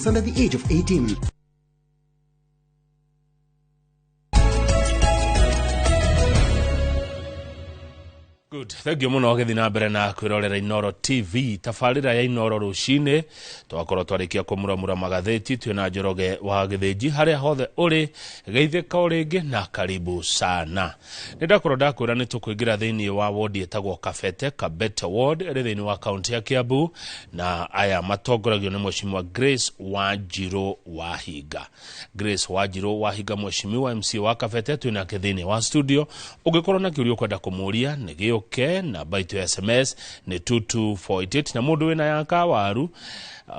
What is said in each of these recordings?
under the age of 18. Good. Thank you muno gethi na mbere na kwirorera Inoro TV. Tafarira ya Inoro rucine twakorwo twarikia kumuramura magatheti twina Njoroge wa Githĩnji haria hothe uri geithĩka uringi na karibu sana. Nindakorwo ndakwira ni tukuingira thiini wa ward etagwo Kabete ward iri thiini wa county ya Kiambu na aya matongoragio ni Mheshimiwa Grace Wanjiru Wahiga. Grace Wanjiru Wahiga Mheshimiwa MC wa Kabete twina thiini wa studio. Ugikorwo na kiurio kwenda kumuria nigio na baito ya SMS ni 2248 na mundu wina yaka waru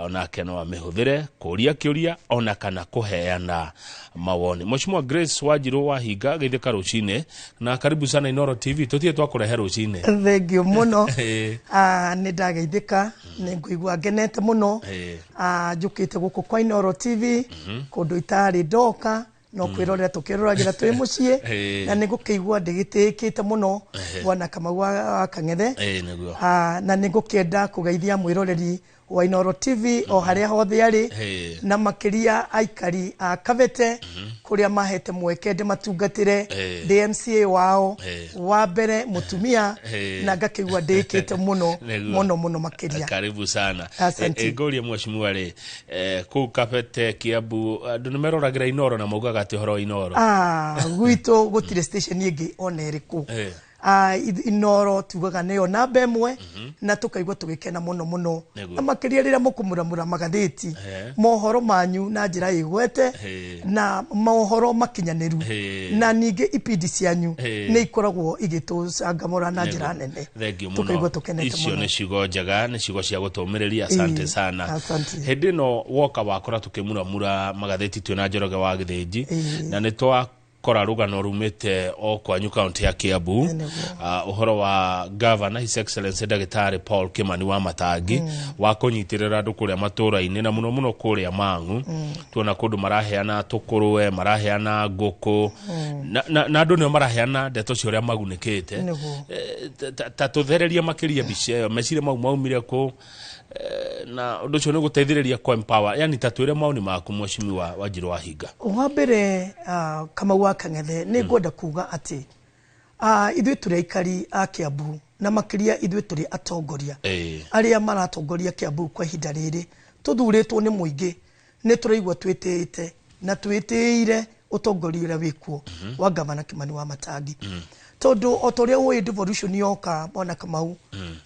ona keno amehudhire kuria kiuria ona kana kuheana mawoni. Mheshimiwa Grace Wanjiru Wahiga geithĩka rucine na karibu sana Inoro TV. Tutie twakurehe rucine. Thank you muno. Ni ndageithĩka ni nguigua ngenete muno. Njukite guku kwa Inoro TV kundu itari ndoka no kwirorera tukiroragera twi mucie na nigukeigua ndigitĩkĩte muno bwana Kamau wa Kang'ethe na nigukienda kugeithia mwiroreri wa Inoro TV o haria hothe ari na makiria aikari a Kabete kuria mahete mwekende matungatire DMCA wao wa mbere mutumia na ngakigua ndikite muno makiria. Karibu sana. Ngoria Mheshimiwa ri ku Kabete Kiambu andu nimeroragira Inoro na maugaga ati horo Inoro gwito gutire station ingi ona iriku Inoro tugaga neyo namba ĩmwe na tukaigua tugikena muno na makiria rira mukumuramura magatheti mohoro manyu na njira igwete na mohoro makinyaniru na ninge ipindi cianyu ni ikoragwo igitucangamura na njira nene tukaigua tukenete muno. Icio ni ciugo njega ni ciugo cia gutumiriria. Asante sana. Hindi no woka wakora tukimuramura magatheti twina Njoroge wa Githĩnji na ni kora rugano rumite o kwanyu county ya Kiambu uhoro wa governor his excellency Dagitari Paul Kimani wa Matangi wa kunyitirira andu kuria matũũra-inĩ na muno kuria Mang'u tuona kundu maraheana tukuruwe maraheana nguku na andu nio maraheana ndeto cia uria magunikite ta tuthereria makiria bice mecire maumire ku na undu cio ni guteithiriria kwa empower yani tatwire mauni maku Mheshimiwa Wanjiru Wahiga. Wa mbere Kamau wa Kang'ethe ni ngwenda kuga ati ithuĩ tũrĩ aikari a Kiambu na makiria ithuĩ tũrĩ atongoria aria maratongoria Kiambu kwa ihinda rĩrĩ tuthuritwo ni muingi ni tũraigua twĩtĩĩte na twĩtĩĩire utongoria ũrĩa wĩkuo wa Gavana Kimani wa Matangi tondu otoria we devolution yoka bwana Kamau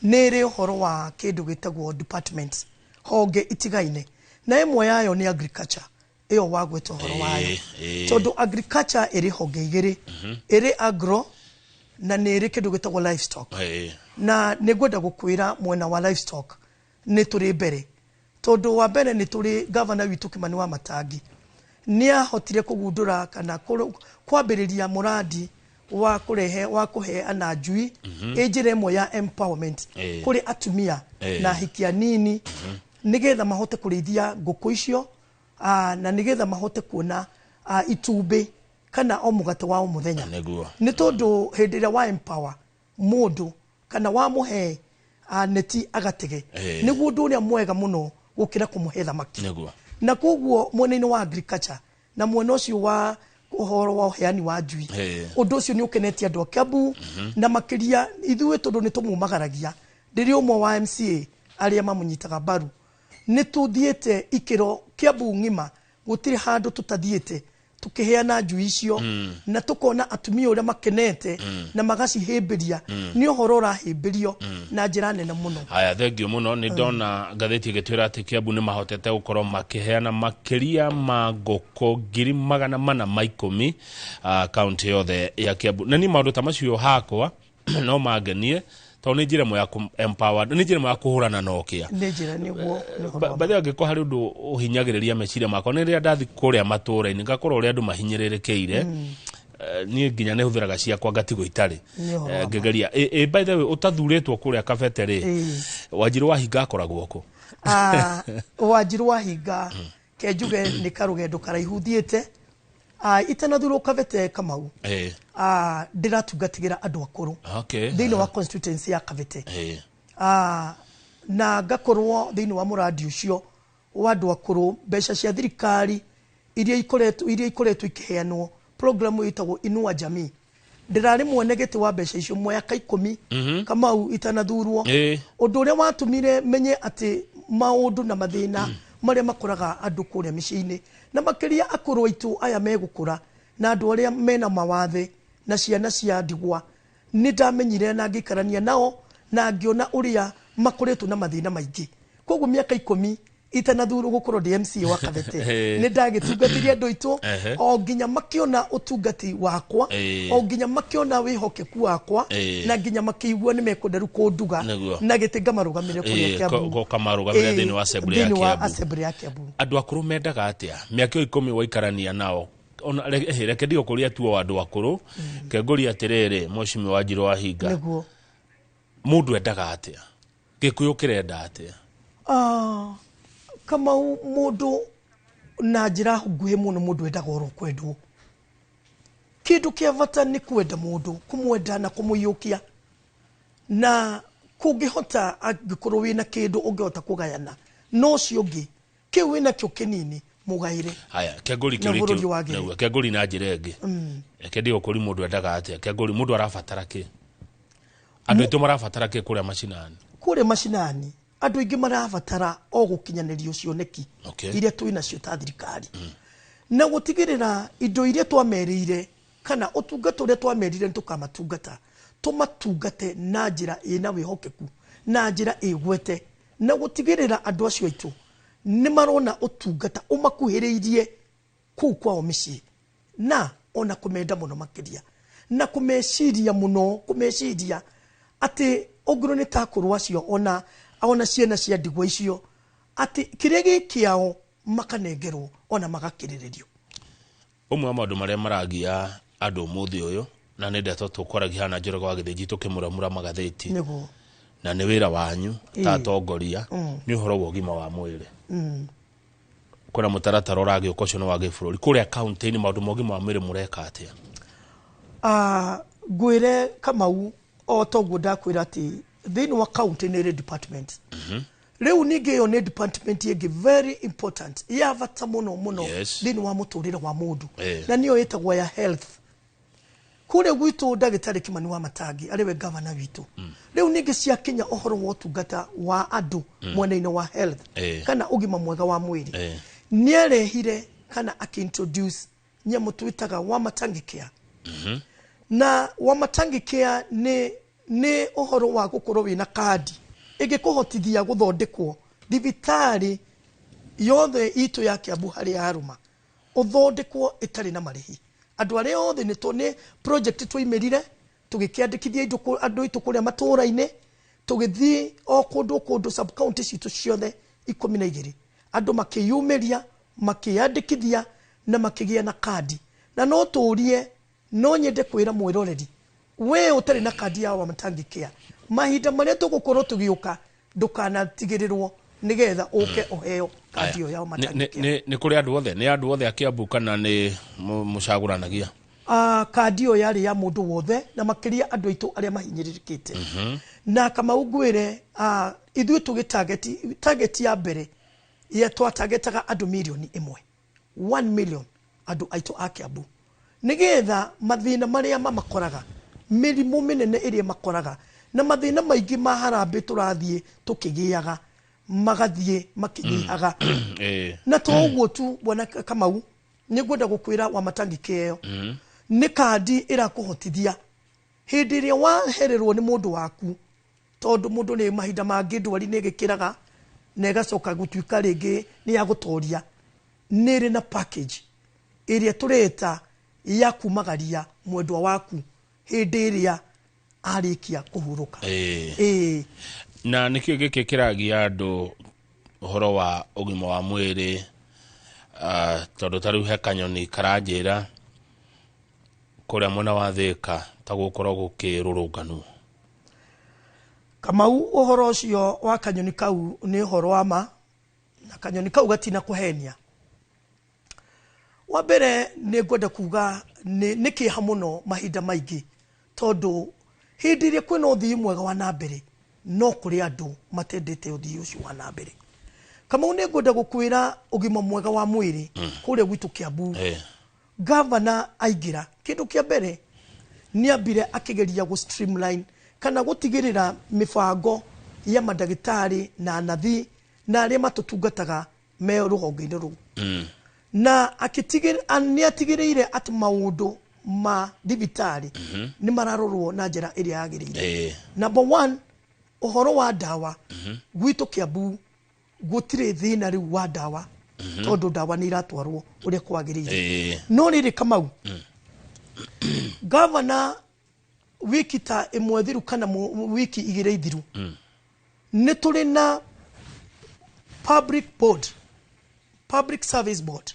nere uhoro wa kindu gitagwo departments honge itigaine na imwe yayo ni agriculture iyo wagweta uhoro wayo tondu agriculture iri honge igiri iri agro na nere kindu gitagwo livestock na nigwenda gukwira mwena wa livestock ni turi mbere tondu wa mbere ni turi governor witu Kimani wa Matangi ni ahotire kugundura kana kwambiriria muradi wa kuhe ana njui ejire ĩmwe ya empowerment kuri atumia na hikia nini nigetha mahote kurithia nguku icio na nigetha mahote kuona itumbi kana o mugate wa muthenya ni tondu hindi ria wa empower mundu kana wa muhe neti agatege niguo ndu uria mwega muno gukira kumuhe thamaki na koguo mwena-inĩ wa agriculture na mwena ucio wa uhoro wa uheani wa njui undu ucio ni ukenetie andu a Kiambu na makiria ithuĩ tondu ni tumumagaragia ndiri umwe wa MCA aria mamunyitaga baru ni tuthiete ikiro Kiambu ngima gutire handu tutathiete tukiheana njui icio na tukona atumia uria makenete na magacihimbiria ni uhoro urahimbirio na njira nene muno. Haya thengio muno ni ndona gatheti igitwira ati Kiambu ni mahotete gukorwo makiheana makiria ma nguku 410 county yothe ya Kiambu na ni maundu ta macio hakwa no mangenie to ni njira mo ya empower ni njira mo ya kuhurana na okia ni njira niguo bathe angiko hari undu uhinyagiriria meciria makwa ni ria ndathi kuria matũũra-inĩ ngakora uria andu mahinyirirekeire ni nginya ne huthiraga ciakwa ngatigo itari ngegeria by the way utathuritwo kuria Kabete ri Wanjiru Wahiga akoragwo ku Wanjiru Wahiga kenjuge ni karugendo karaihu thiete itanathurwo Kabete Kamau ndiratungatigĩra andu akuru thĩinĩ wa constituency ya Kabete na ngakorwo thĩinĩ wa muradi ucio wa andũ akũrũ mbeca cia thirikari iria ikoretwo ikiheanwo programu itagwo Inua Jamii ndirari mwene gĩtĩ wa mbeca icio mwaka 10 Kamau itanathurwo ũndũ ũrĩa watumire menye atĩ maũndũ na mathĩna marĩa makoraga andũ kũrĩa mĩciĩ-inĩ na makĩria akũrũ aitũ aya megũkũra na andũ arĩa mena mawathe na ciana cia ndigwa nĩ ndamenyire na ngĩkarania nao na ngĩona ũrĩa makoretwo na mathĩna maingĩ koguo mĩaka 10 itanathurwo gũkorwo DMC wa Kabete nĩ ndagĩtungatĩria andũ aitũ o nginya makĩona ũtungati wakwa o nginya makĩona wĩhokeku wakwa na nginya makĩigua nĩ mekwenderu kũnduga na gĩtĩ ngamarũgamĩrĩre kũrĩa Kiambu kamarũgamĩrĩre thĩinĩ wa assembly ya Kiambu andũ akũrũ mendaga atĩa mĩaka 10 waikarania nao ona reke ndio kũrĩa tuo andũ akũrũ kengũria atĩrĩrĩ Mheshimiwa Wanjiru wa Hinga nĩguo mũndũ endaga atĩa gĩkũyũ kĩrenda atĩa Kamau mũndũ na njĩra nguhĩ mũno mũndũ endaga oro kwendwo kĩndũ kĩa bata nĩ kwenda mũndũ kũmwenda na kũmũiyũkia na kũngĩhota angĩkorwo wĩna kĩndũ ũngĩhota kũgayana no cio ũngĩ kĩu wĩna kĩo kĩnini mũgaire haya kengũri na njĩra ĩngĩ kendio kũri mũndũ endaga atĩa kengũri mũndũ arabatara kĩ andũ aitũ marabatara kĩ kũrĩa mashinani andũ aingĩ marabatara o gũkinyanĩrio cioneki iria twĩna cio ta thirikari na gũtigĩrĩra indo iria twamerĩire kana ũtungata ũrĩa twamerĩire nĩ tũkamatungata tũmatungate na njĩra ĩna wĩhokeku na njĩra ĩgwete na gũtigĩrĩra andũ acio aitũ nĩ marona ũtungata ũmakuhĩrĩirie kũu kwao mĩciĩ na ona kũmenda mũno makĩria na kũmeciria atĩ ũngĩrwo nĩ takũrũ acio ona ciana cia ndigwa icio atĩ kĩrĩa gĩkĩao makanengerwo ona magakĩrĩrĩrio ũmwe wa maũndũ marĩa maragia andũ mũthĩ ũyũ na nĩ ndeto tũkwaragia na Njoroge wa Gĩthĩnji tũkĩmuramura magathĩti na nĩ wĩra wanyu ta atongoria nĩ ũhoro wa ũgima wa mwĩrĩ kuna mũtaratara ũragĩũka ũcio wa gĩbũrũri kũrĩa kaunti-inĩ maũndũ ma ũgima wa mwĩrĩ mũreka atĩa ngwĩre Kamau o toguo ndakwĩra atĩ thĩinĩ wa county nĩ department rĩu ningĩ ĩyo nĩ department ĩngĩ very important ya bata mũno thĩinĩ wa mũtũrĩre wa mũndũ na nĩyo ĩtagwo ya health kũrĩa gwitũ ndagĩtarĩ Kimani wa Matangi arĩwe governor witũ rĩu ningĩ cia Kenya ũhoro wa ũtungata wa andũ mwena-inĩ wa health kana ũgima mwega wa mwĩrĩ nĩarehire kana akĩintroduce nyamũ twĩtaga wa Matangi Care na wa Matangi Care nĩ ũhoro wa gũkorwo wĩna kandi ĩngĩkũhotithia gũthondekwo thibitarĩ yothe itũ ya Kiambu harĩa arũma ũthondekwo ĩtarĩ na marĩhi andũ arĩa othe nĩ project twoimerire tũgĩkĩandĩkithia andũ aitũ kũrĩa matũũra-inĩ tũgĩthiĩ o kũndũ sub county citũ ciothe 12 andũ makĩyumĩria makĩandĩkithia na makĩgĩa na kandi na no tũũrie no nyende kwĩra mwĩroreri we ũtarĩ na kandi ya wa Matangi Care mahinda marĩa tũgũkorwo tũgĩũka ndũkanatigĩrĩrwo nĩgetha ũke ũheo kandi ĩyo ya wa Matangi Care nĩ kũrĩ andũ othe a Kiambu kana nĩ mũcagũranagia kandi ĩyo yarĩ ya mũndũ wothe na makĩria andũ aitũ arĩa mahinyĩrĩrĩkĩte na Kamau ngwĩre ithuĩ tũgĩ target ya mbere ya twatagetaga andũ milioni 1 million andũ aitũ a Kiambu nĩgetha mathĩna marĩa mamakoraga mĩrimũ mĩnene ĩrĩa makoraga na mathĩna maingĩ ma harambĩ tũrathiĩ tũkĩgĩaga magathiĩ makĩnyihaga na to ũguo tu bwana Kamau nĩ ngwenda gũkwĩra wa Matangi Care ĩyo nĩ kandi ĩrakũhotithia hĩndĩ ĩrĩa wahererwo nĩ mũndũ waku tondũ mũndũ nĩ mahinda mangĩ ndwari nĩ ĩgĩkĩraga na ĩgacoka gũtuĩka rĩngĩ nĩ ya gũtoria nĩ ĩrĩ na package ĩrĩa tũreta ya kumagaria mwendwa waku hĩndĩ ĩrĩa arĩkia kũhurũka na nĩkĩo gĩkĩ kĩragia andũ ũhoro wa ũgima wa mwĩrĩ tondũ tarĩu he kanyoni karanjĩra kũrĩa mwena wa Thĩka ta gũkorwo gũkĩrũrũnganwo Kamau ũhoro ũcio wa kanyoni kau nĩ ũhoro wa ma na kanyoni kau gatina kũhenia wa mbere nĩ ngwenda kuga nĩ kĩeha mũno mahinda maingĩ tondũ hĩndĩ ĩrĩa kwĩna ũthii mwega wa nambere no kũrĩ andũ matendete ũthii ũcio wa nambere kama une ngwenda gukwira ugima mwega wa mwiri kuria gwitu Kiambu governor aigira kindu kia mbere ni ambire akigeria go streamline kana gutigirira mifango ya madagitari na nathi na aria matutungataga me ruhonge-ini ru na ni atigiriire ati maundu ma thibitari ni mararorwo na njira iria yagiriire. Number 1, uhoro wa dawa gwitu Kiambu gutire thina riu wa dawa tondu dawa ni iratwarwo uria kwagiriire. No riri Kamau governor wiki ta imwe thiru kana wiki igire ithiru ni turi na public service board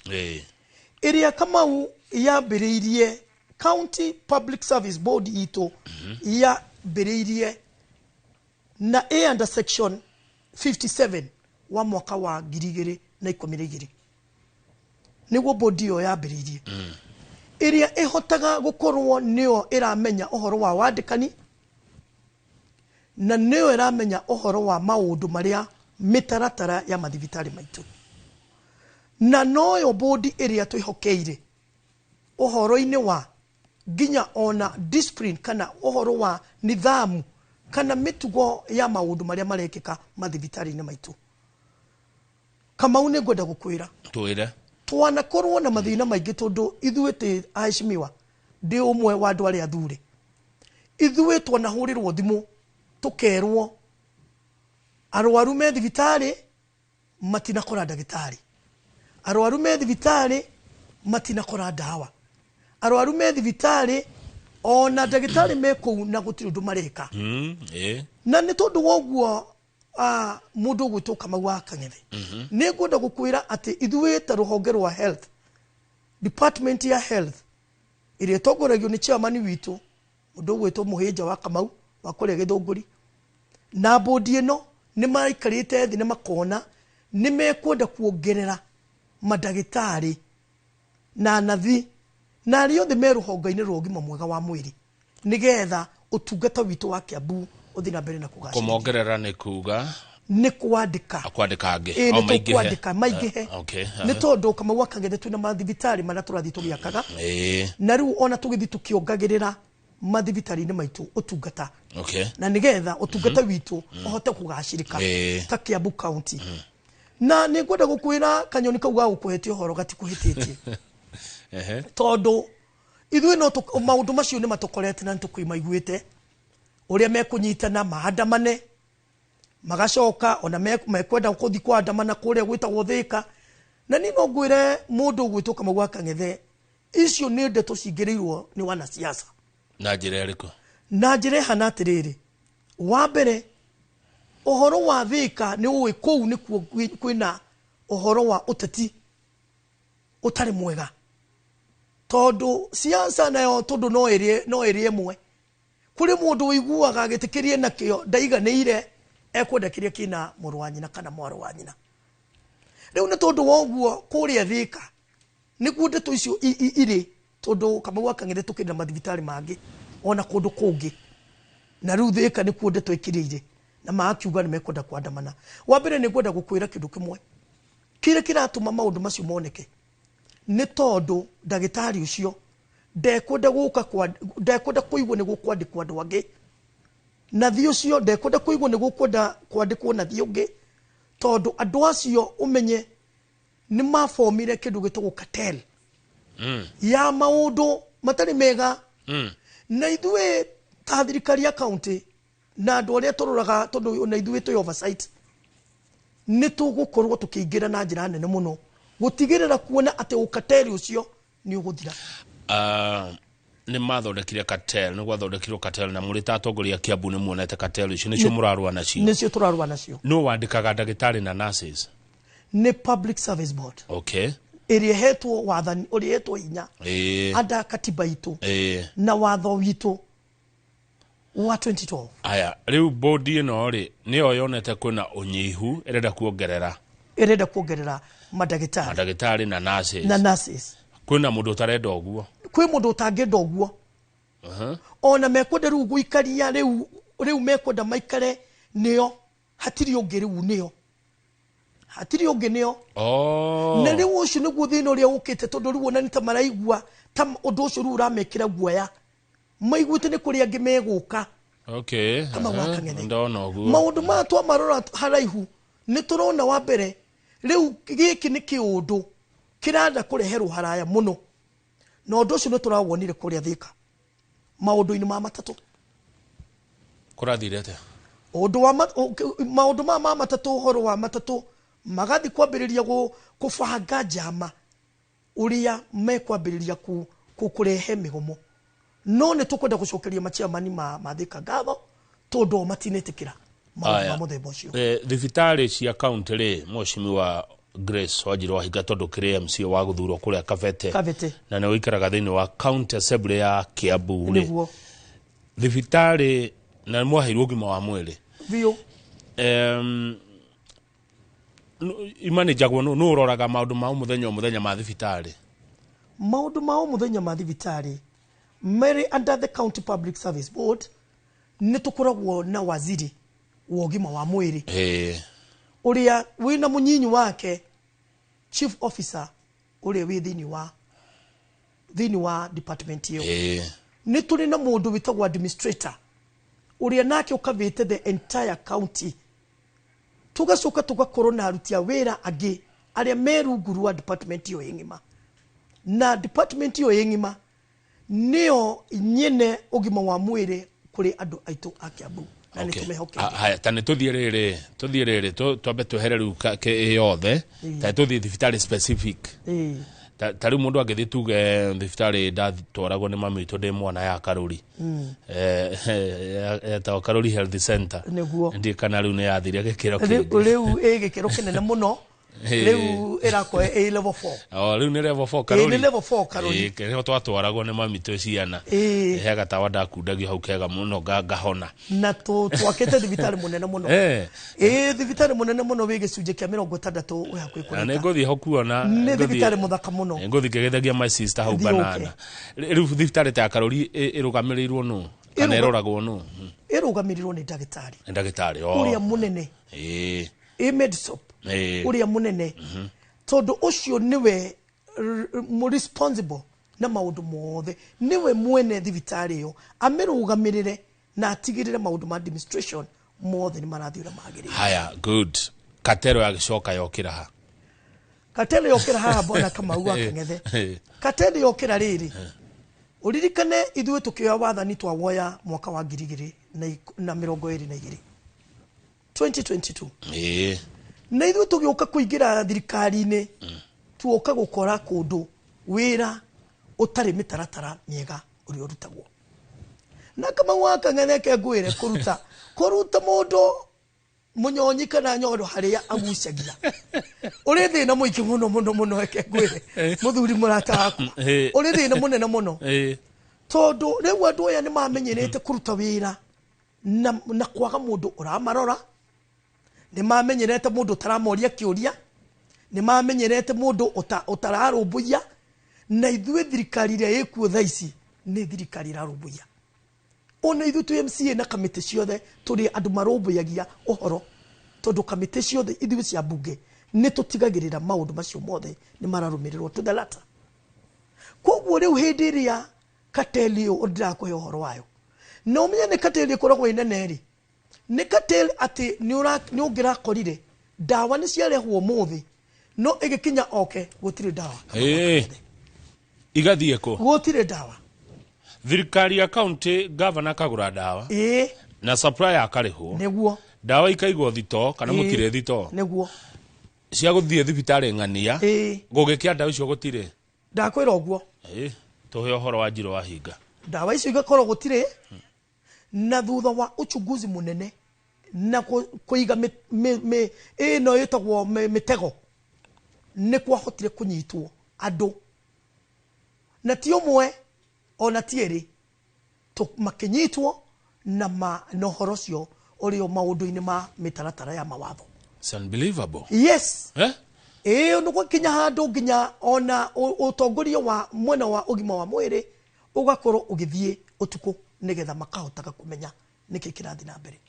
iria Kamau yambiriirie county public service board ito yambiriirie na under section 57 wa mwaka wa 2012 niguo board iyo yambiriirie iria ihotaga gukorwo nio iramenya uhoro wa wandikani na nio iramenya uhoro wa maundu maria mitaratara ya mathibitari maitu na noyo board iria twihokeire uhoro-ini wa ginya ona discipline kana uhoro wa nidhamu kana mitugo ya maundu maria marekeka mathibitari-ini maitu. Kamau ni ngwenda gukwira twire twanakorwo na mathina maingi tondu ithuĩ ti aheshimiwa ndi umwe wa andu aria athure ithuĩ twanahurirwo thimu tukerwo arwaru me thibitari matinakora ndagitari, arwaru me thibitari matinakora dawa, arwaru me thibitari ona ndagitari me kuu na gutiri undu mareka na ni tondu woguo mundu gwitwo Kamau wa Kang'ethe ni ngwenda gukwira ati ithuĩ ta ruhonge rwa health department ya health iria tongoragio ni chairman witu mundu gwitwo Muhinja wa Kamau wa kuria Githunguri na board ino ni maikarite thi ni makona ni mekwenda kuongerera madagitari na nathi na aria othe me ruhonge-ini rwa ugima mwega wa mwiri nigetha utungata witu wa Kiambu uthi na mbere na kugacira. Kumongerera ni kuga ni kwandika angi au maingihe ni tondu Kamau wa Kang'ethe twina mathibitari maria turathi tugiakaga na riu ona tugithi tukiongagirira mathibitari-ini maitu utungata na nigetha utungata witu uhote kugacirika ta Kiambu county na ni ngwenda gukwira kanyoni kau ga gukuhetie uhoro gatikuhititie tondu ithuĩ no maundu macio ni matukorete na nitukuimaiguite uria mekunyitana maandamane magacoka ona mekwenda kuthi kwandamana kuria gwitagwo Thika na ni no ngwire mundu gwitwo Kamau wa Kang'ethe icio ni ndeto cingiriirwo ni wana siasa na njira iriku na njira hana atiriri wa mbere uhoro wa Thika ni uwi kuu ni kwina uhoro wa uteti utari mwega tondu siasa nayo tondu no eri emwe kuri mundu wiguaga agitikirie nakio ndaiganire ekwenda kiria kina muru wa nyina kana mwaru wa nyina riu ni tondu woguo kuria Thika ni kundeto icio iri tondu Kamau wa Kang'ethe tukina mathibitari mangi ona kundu kungi na riu Thika ni kundeto ikirire na maakiuga ni mekwenda kwandamana. Wa mbere ni ngwenda gukwira kindu kimwe kire kiratuma maundu macio moneke ni tondu ndagitari ucio ndekwenda kuigwo ni gukwandikwo andu angi na thi ucio ndekwenda kuigwo ni gukwenda kwandikwo na thi ungi tondu andu acio umenye ni mafomire kindu gitagwo cartel ya maundu matari mega na ithuĩ ta thirikari ya county na andu aria turoraga tondu na ithuĩ twi oversight ni tugukorwo tukiingira na njira nene muno gutigirira kuona ati ukateri ucio ni uguthira. Ni mathondekire cartel ni gwathondekirwo cartel na muri ta atongoria Kiambu ni muonete cartel icio nicio murarua nacio nicio turarua nacio no wandikaga ndagitari na nurses ni public service board iria hetwo wathani uria hetwo hinya ada katiba itu na watho witu wa 2012 aya riu board ino ri niyo yonete kuna unyihu irenda kuongerera madagitari na nurses kwina mundu utarenda oguo kwi mundu utangenda oguo ona mekwenda riu guikaria riu mekwenda maikare niyo hatiri ungi riu niyo hatiri ungi nio na riu ucio niguo thina uria ukite tondu riu ona nita maraigua ta undu ucio riu uramekira guoya maiguite ni kuri angi meguka kama wakang'ethe maundu ma twa marora haraihu ni turona wa mbere riu giki ni kiundu kiranda kureherwo haraya muno na undu ucio ni turawonire kuria Thika maundu-ini ma matatu kurathire atia undu wa maundu ma matatu horo wa matatu magathi kwambiriria kubanga njama uria mekwambiriria kurehe migomo no ne tukwenda gucokeria machiamani ma Thika ngatho tondu matinetikira ma muthemba ucio thibitari cia county ri moshimi wa Grace Wajiro wa higa tondu kire MC wa guthurwo kuria Kabete na ne wikaraga thiini wa county assembly ya Kiambu ri thibitari na mwahirwo gima wa mwiri bio imanejagwo no uroraga maundu ma muthenya ma thibitari maundu ma muthenya ma thibitari Mary under the County Public Service Board ni tukoragwo na waziri wa ugima wa mwiri uria wina munyinyi wake chief officer uria wi thini wa department iyo ni turi na mundu witagwo administrator uria nake ukavite the entire county tugacoka tugakorwo na aruti a wira angi aria merunguru wa department iyo yengima na department iyo yengima nio nyene ugima wa mwiri kuri andu aitu a Kiambu na ni tumehoke haya tane tuthie riri twambe twehereru ke yothe ta tuthie thibitari specific tari mundu agethi tuge thibitari ndatwaragwo ni mami itu ndi mwana ya Karuri ta Karuri Health Center ndi kana riu ni yathire gikiro kingi riu gikiro kinene muno riu irako level 4 riu ni level 4 Karuri ni level 4 Karuri kero twatwaragwo ni mami itu ciana hega tawa ndakundagio hau kega muno ngahona na twakete thibitari munene muno thibitari munene muno wi gicunje kia 60 uyakwe kuri na ngothi ho kuona ni thibitari muthaka muno ngothi kigethagia my sister hau banana riu thibitari ta Karuri irugamirirwo no kana iroragwo no irugamirirwo ni ndagitari uria munene medicop uria munene tondu ucio niwe responsible na maundu mothe niwe mwene thibitari yo amirugamirire na atigirire maundu ma administration mothe ni marathiura magirire haya good katero ya gicoka yokira ha katero yokira ha bona kama wakang'ethe katero yokira riri uririkane ithuĩ tukioya wathani twawoya mwaka wa 2022 2022 na ithuĩ tugĩũka kũingĩra thirikari-inĩ tuoka gũkora kũndũ wĩra ũtarĩ mĩtaratara mĩega ũrĩa ũrutagwo na kama wakang'etheke ngwĩre kũruta mũndũ mũnyonyi kana nyondo harĩa agucagia ũrĩ thĩna mũingĩ mũno eke ngwĩre mũthuri mũrata waku ũrĩ thĩna mũnene mũno tondũ rĩu andũ aya nĩ mamenyerete kũruta wĩra na kwaga mũndũ ũramarora ni mamenyerete mundu taramoria kiuria ni mamenyerete mundu utararumbuya na ithuĩ thirikari ria ikuo thaici ni thirikari irarumbuya ona ithuĩ tu MCA na kamite ciothe turi andu marumbuyagia uhoro tondu kamite ciothe ithuĩ cia bunge ni tutigagirira maundu macio mothe ni mararumirirwo to the latter koguo riu hindi ria kateli ndirakuhe uhoro wayo na umenye ni kateli ikoragwo inene ni kateli ati ni ungirakorire dawa ni ciarehwo muthi no igikinya gutire dawa igathie ko gutire dawa thirikari ya county governor kagura dawa na supply akarihwo neguo dawa ikaigwo thito kana mutire thito neguo cia guthie thibitari ng'ania gugikia dawa icio gutire ndakwira uguo tuhe uhoro wa njiro wa hinga dawa icio igakorwo gutire na thutha wa uchunguzi munene na kuiga ino yetagwo mitego ni kwahotire kunyitwo andu na ti umwe ona tieri to makinyitwo na nohoro cio urio maundu-ini ma mitaratara ya mawatho. It's unbelievable. Yes. Nuko kinya handu nginya ona utongoria wa mwena wa ugima wa mwiri ugakorwo ugithie utuku nigetha makahotaga kumenya niki kirathi na mbere.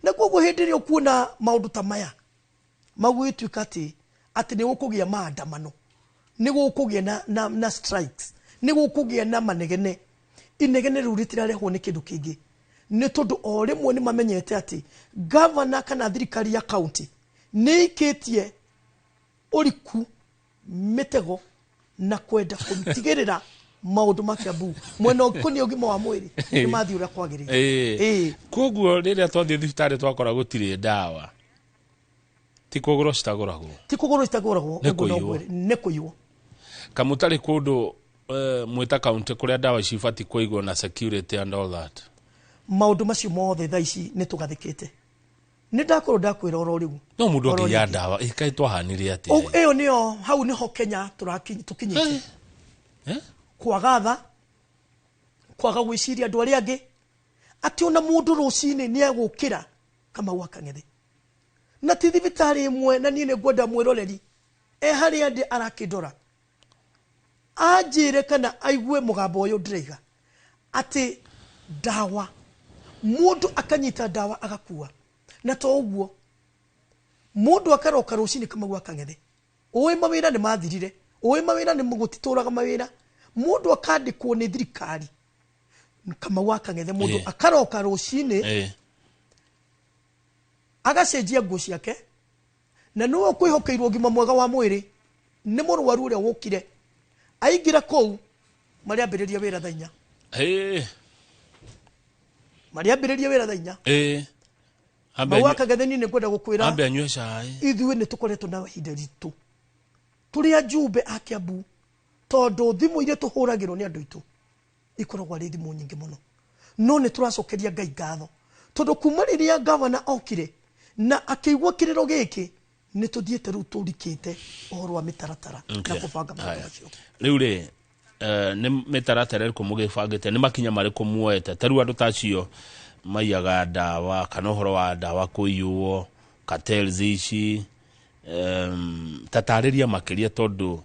Na koguo hindi ri ukuona maundu ta maya magwĩtuĩka atĩ nĩ gũkũgĩa maandamano, nĩ gũkũgĩa na strikes, nĩ gũkũgĩa na manegene. Inegene rĩu rĩtirarehwo nĩ kĩndũ kĩngĩ, nĩ tondũ o rĩmwe nĩ mamenyete atĩ governor kana thirikari ya county nĩ ikĩtie ũriku mĩtego na kwenda kũtigĩrĩra maũndũ ma Kiambu mwena ũkoniĩ ũgima wa mwĩrĩ nĩ mathiĩ ũrĩa kwagĩrĩire. Koguo rĩrĩa twathiĩ thibitarĩ twakora gũtirĩ ndawa, ti kũgũrwo citagũragwo, nĩ kũiywo. Kamũtarĩ kũndũ mwĩta kaunti kũrĩa ndawa ici ibatiĩ kũigwo na security and all that. Maũndũ macio mothe thaa ici nĩ tũgathĩkĩte. Nĩ ndakorwo ndakwĩra oro rĩu no mũndũ akĩya ndawa ĩkaĩ twahanire atĩ ĩyo nĩyo hau nĩho Kenya tũkinyĩte. Kwaga tha, kwaga gwĩciria andũ arĩa angĩ, atĩ ona mũndũ rũcinĩ nĩ egũkĩra Kamau Akang'ethe. Na ti thibitarĩ ĩmwe, na niĩ nĩ ngwenda mwĩroreri harĩa ndĩ arakĩndora anjĩre kana aigue mũgambo ũyũ ndĩraiga atĩ ndawa, mũndũ akanyita ndawa agakua. Na to ũguo, mũndũ akaroka rũcinĩ Kamau Akang'ethe, ũĩ mawĩra nĩ mathirire, ũĩ mawĩra nĩ gũtitũraga mawĩra, mũndũ akandĩkwo nĩ thirikari. Kamau Akang'ethe mũndũ akaroka rũcinĩ agacenjia nguo ciake, na nĩwe kwĩhokeirwo ũgima mwega wa mwĩrĩ nĩ mũrwaru ũrĩa wũkire, aingĩra kũu marĩambĩrĩria wĩra thaa 4. Marĩambĩrĩria wĩra thaa 4. Kamau Akang'ethe niĩ nĩ ngwenda gũkwĩra ithuĩ nĩ tũkoretwo na ihinda ritũ tũrĩ ajumbe a Kiambu, tondũ thimũ iria tũhũragĩrwo nĩ andũ aitũ ikoragwo arĩ thimũ nyingĩ mũno, no nĩ tũracokeria Ngai ngatho tondũ kuma rĩrĩa governor okire na akĩigua kĩrĩro gĩkĩ nĩ tũthiĩte rĩu tũrikĩte ũhoro wa mĩtaratara na kũbanga maũndũ macio. Rĩu rĩ nĩ mĩtaratara ĩrĩkũ mũgĩbangĩte, nĩ makinya marĩkũ muoete? Ta rĩu andũ tacio maiyaga ndawa kana ũhoro wa ndawa kũiywo, cartels ici, tatarĩria makĩria tondũ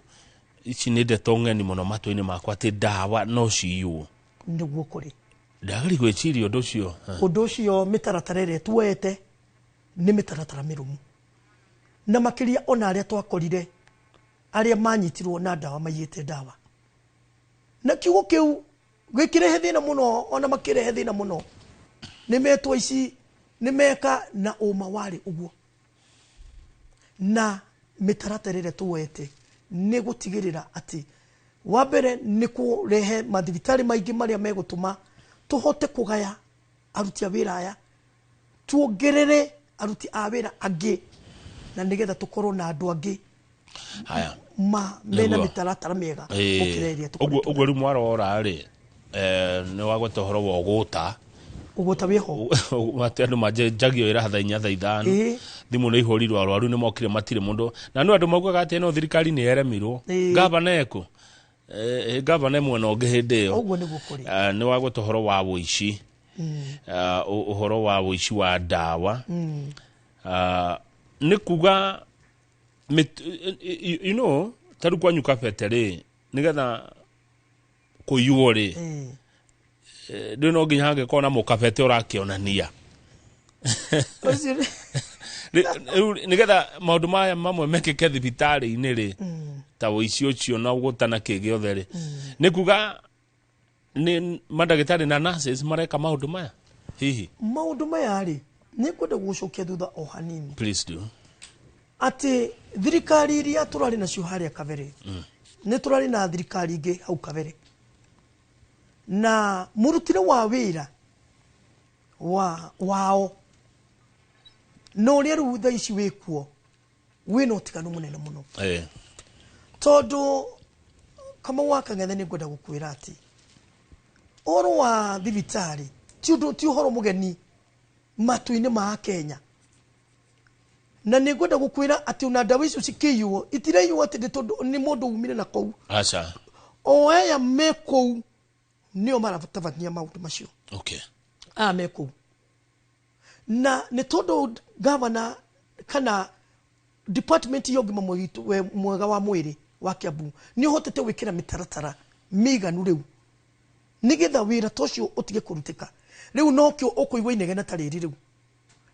ici nĩ ndeto ng'eni mũno matũ-inĩ makwa atĩ ndawa no ciywo. Nĩguo kũrĩ ndagĩrĩ gwĩciria ũndũ ũcio. Ũndũ ũcio mĩtaratara ĩrĩa tuoete nĩ mĩtaratara mĩrũmu, na makĩria ona arĩa twakorire arĩa manyitirwo na ndawa maiyĩte ndawa, na kiugo kĩu gĩkĩrehe thĩna mũno, ona makĩrehe thĩna mũno. Nĩ metwo ici nĩ meka na ũma warĩ ũguo, na mĩtaratara ĩrĩa tuoete nĩ gũtigĩrĩra atĩ wa mbere nĩ kũrehe mathibitarĩ maingĩ marĩa megũtũma tũhote kũgaya aruti a wĩra aya, tuongerere aruti a wĩra angĩ, na nĩgetha tũkorwo na andũ angĩ mena mĩtaratara mĩega gũkĩra ĩrĩa tũkoretwo. Ũguo rĩu mwarora rĩ nĩ wagweta ũhoro wa ũgũta wĩho atĩ andũ manjagio wĩra thaa 4 thaa 5, thimũ nĩ ihũrirwo, arwaru nĩ mokire matirĩ mũndũ, na no andũ maugaga atĩ no thirikari nĩ yeremirwo. Gavana eko gavana mwena ũngĩ hĩndĩ ĩyo nĩ wagweta ũhoro wa wũici, ũhoro wa wũici wa ndawa, nĩ kuga you know taru kwanyu kabete rĩ nĩgetha kũiywo rĩ ndĩ no nginya hangĩkorwo na mũkabete ũrakĩonania nĩgetha maũndũ maya mamwe mekĩke thibitarĩ-inĩ rĩ ta wũici ũcio na ũgũtana kĩ gĩothe rĩ, nĩ kuga nĩ mandagĩtarĩ na nurses mareka maũndũ maya. Hihi maũndũ maya rĩ nĩ kwenda gũcokia thutha o hanini. Please do. Atĩ thirikari iria tũrarĩ nacio harĩa kabere nĩ tũrarĩ na thirikari ingĩ hau kabere, na mũrutire wa wĩra wao no ũrĩa rĩu thaa ici wĩkuo wĩna ũtiganu mũnene mũno. Tondũ Kamau Akang'ethe nĩ ngwenda gũkwĩra atĩ ũhoro wa thibitarĩ ti ũhoro mũgeni matũ-inĩ ma Kenya, na nĩ ngwenda gũkwĩra atĩ ona ndawa icio cikĩiywo itiraiywo atĩ nĩ mũndũ umire na kũu. O aya me kũu nĩo maratabania maũndũ macio. Me kũu, na nĩ tondũ gavana kana department ya ũgima mwega wa mwĩrĩ wa Kiambu nĩ ũhotete gwĩkĩra mĩtaratara mĩiganu rĩu nĩgetha wĩra ta ũcio ũtige kũrutĩka. Rĩu nokĩo ũkũigua inegene ta rĩrĩ rĩu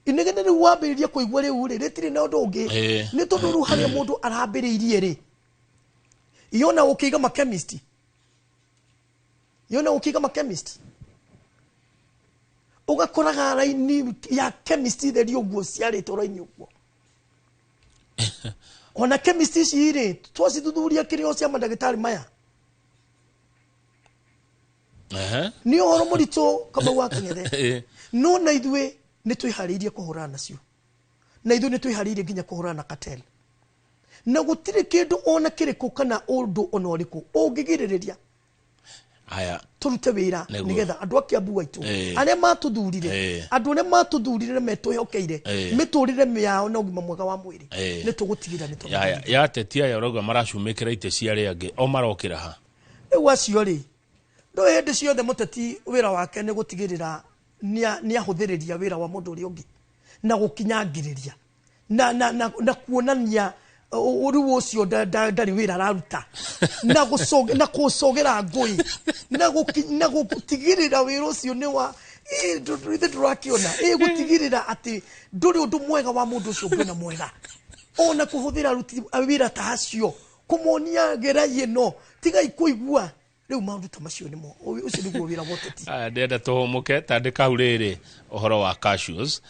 inegene ri wambiriria kuigwa ri uri ritiri na undu ungi ni tondu ru haria mundu arambiriirie ri iona ukiga ma chemist ugakoraga raini ya chemist theri uguo ciarite raini uguo ona chemist ciri twacithuthuria kirio cia mandagitari maya ni ohoro muritu kama wakeng'ethe no na ithue ni twihariirie kuhurana nacio na ithue ni twihariirie nginya kuhurana na cartel na gutire kindu ona kiriku kana undu ona uriku ungigiriria aya turute wira nigetha andu akiambu waitu aria matuthurire andu ne matuthurire metwihokeire miturire miao na ugima mwega wa mwiri ni tugutigira ni tugutigira ya tetia ya roga maracumikira ite ciari angi o marokira ha riu acio ri ndo hindi ciothe muteti wira wake ni gutigirira ni ahuthiriria wira wa mundu uri ungi na gukinyangiriria na kuonania uri ucio ndari wira raruta na kucogera ngui na gutigirira wira ucio ni wa ithe ndurakiona gutigirira ati nduri undu mwega wa mundu ucio ngina mwega ona kuhuthira ruti wira ta acio kumonia geraie no tiga ikuigua riu maundu ta macio nimo ucio niguo wira woteti ndenda tuhumuke tandika uriri uhoro wa cashews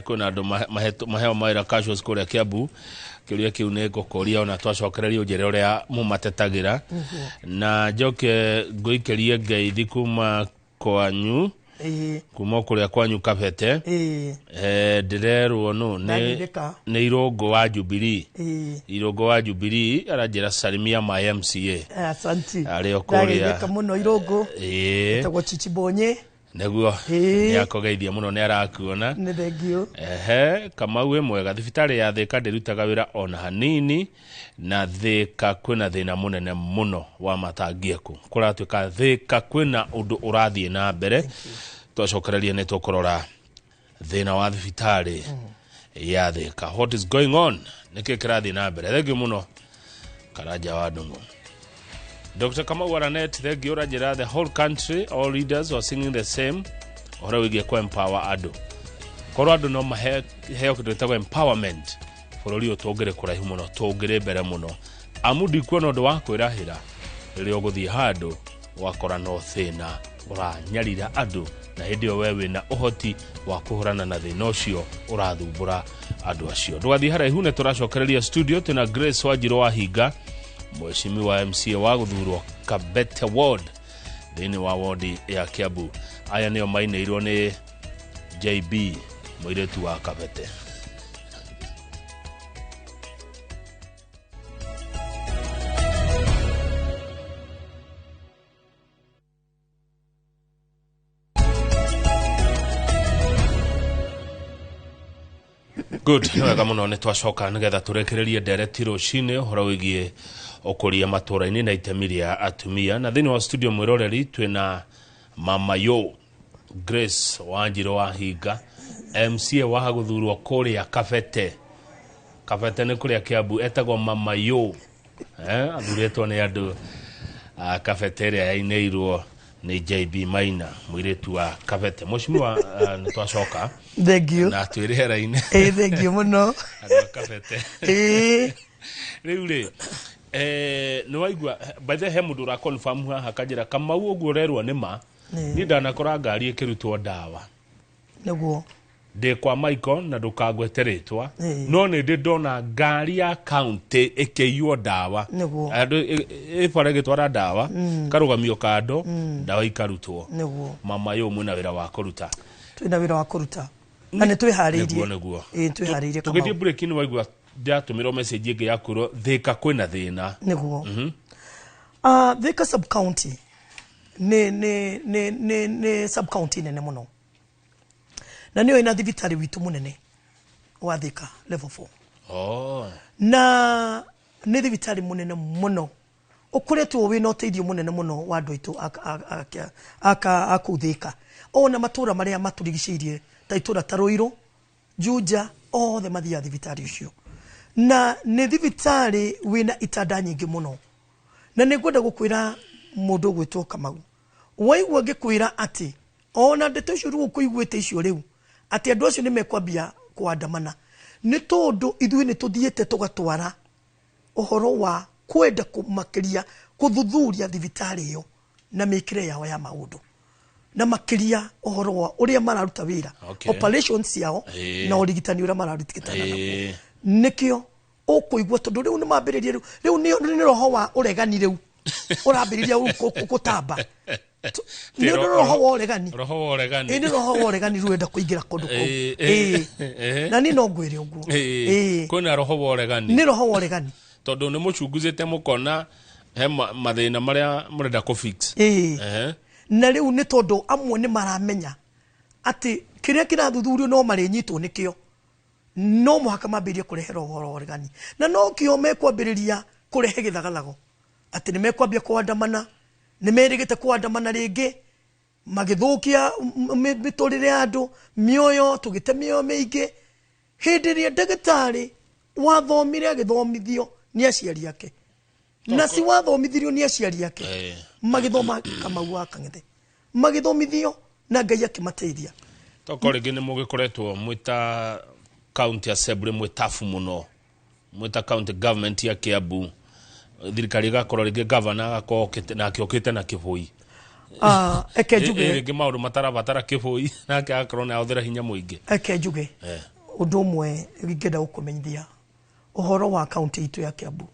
kuna andu maheo maira cashews kuria Kiambu kiuria kiu ni ngukoria ona twacokereria unjire uria mumatetagira na njoke nguikerie ngeithi kuma kwanyu kuma kuria kwanyu Kabete ndirerwo no ni irongo wa Jubilee aranjira salimia ma MCA asante ario kuria muno irongo etagwo Chichibonye neguo ni akogeithia muno ni arakuona ni thengio Kamau we mwega thibitari ya Thika ndirutaga wira ona hanini na Thika kwina thina munene muno wa matangieku kuratuika Thika kwina undu urathie na mbere twacokereria ni tukurora thina wa thibitari ya Thika what is going on niki kirathie na mbere thengio muno Karaja wa Ndungu Dr. Kamau Aranet, the Giorajira, the whole country, all leaders are singing the same. Ora wige kwa empower adu. Koro adu no heo kudetago empowerment. Foroli otogere kuraihu muno, togere bere muno. Amudi kwa no doa kwirahira. Ili ogothi hado, wakora no thina. Ora nyarira adu. Na hedio wewe na uhoti wakuhurana na thinocio. Ora dhubura adu asio. Duadhi hara ihune turashokerelia studio. Tuna Grace Wajiro wa Higa. Mheshimiwa MCA wa guthurwo Kabete ward thini wa ward ya Kiambu aya nio maineirwo ni JB muiretu wa Kabete good wega muno ni twacoka nigetha turekererie ndereti rucini horo wigie Ũtongoria matũũra-inĩ na itemi rĩa atumia na thĩinĩ wa studio mwĩroreri twĩna Mama Yo Grace Wanjiro wa Hinga MCA wa guthurwo kũrĩa Kabete nĩ kũrĩa Kiambu etagwo Mama Yo athuretwo nĩ andũ Kabete ĩrĩa yainĩirwo nĩ JB Maina mũirĩtu wa Kabete Mheshimiwa nĩ twacoka thengio na twĩrĩra-inĩ thengio mũno andũ Kabete rĩu rĩ no waigua by the way mundu ra confirm haha kanjira Kamau uguo rerwa nima ni ndanakora ngari ikirutwo ndawa niguo de kwa Michael na ndukagweteretwa no ni ndona ngari ya county ikiywo ndawa andu ifarege twara ndawa karugamio kando ndawa ikarutwo Mama Yo mwina wira wa kuruta twina wira wa kuruta na ni twihariirie niguo twihariirie tugithie break ni waigua ndatumiro message ingi yakuro Thika kwina thina niguo Thika sub county ne sub county nene muno na niyo ina thibitari witu munene wa Thika level 4 na ne thibitari munene muno ukuretwo wina uteithio munene muno wa andu aitu akuthika ona matura maria maturigiceirie ta itura Taruiru Juja othe mathia thibitari ucio na ne thibitari wina itanda nyingi muno na nĩngwenda gukwira mundu gwitwo Kamau waigua ngikwira ati ona ndeto icio ruo kuiguite icio riu ati andu acio nimekwambia kuandamana ni tondu ithuĩ nĩ tuthiĩte tugatwara uhoro wa kwenda kumakiria kuthuthuria thibitari iyo na mikire yao ya maundu na makiria uhoro wa uria mararuta wira operations yao na urigitani uria mararutikitana nao nikio ukuigua tondu riu ni mambiririe riu ni roho wa uregani riu urambiriria gutamba ni roho wa uregani ni roho wa uregani ruenda kuingira kundu kou na ni no ngwire uguo kuna roho wa uregani ni roho wa uregani tondu ni mucunguzite mukona he mathina maria murenda ku fix na riu ni tondu amwe ni maramenya ati kiria kirathuthurio no marinyitwo nikio no muhaka mambirie kurehera uhoro uregani na no kio mekwambiriria kurehe githagalago ati ni mekwambia kuandamana ni merigite kuandamana ringi magithukia miturire andu mioyo tugite mioyo mingi hindi ria ndagitari wathomire agithomithio ni aciari yake na si wathomithirio ni aciari yake magithoma Kamau Kang'ethe magithomithio na Ngai akimateithia toko ringi ni mugikoretwo mwita county assembly mwitafu muno mwita county government ya Kiambu thirikari gakorwo ringi governor agakokete na akiokete na kibui eke njuge ringi maundu matarabatara kibui nake akorwo na uthira hinya muingi eke njuge undu umwe ngenda gukumenyithia uhoro wa county itu ya Kiambu.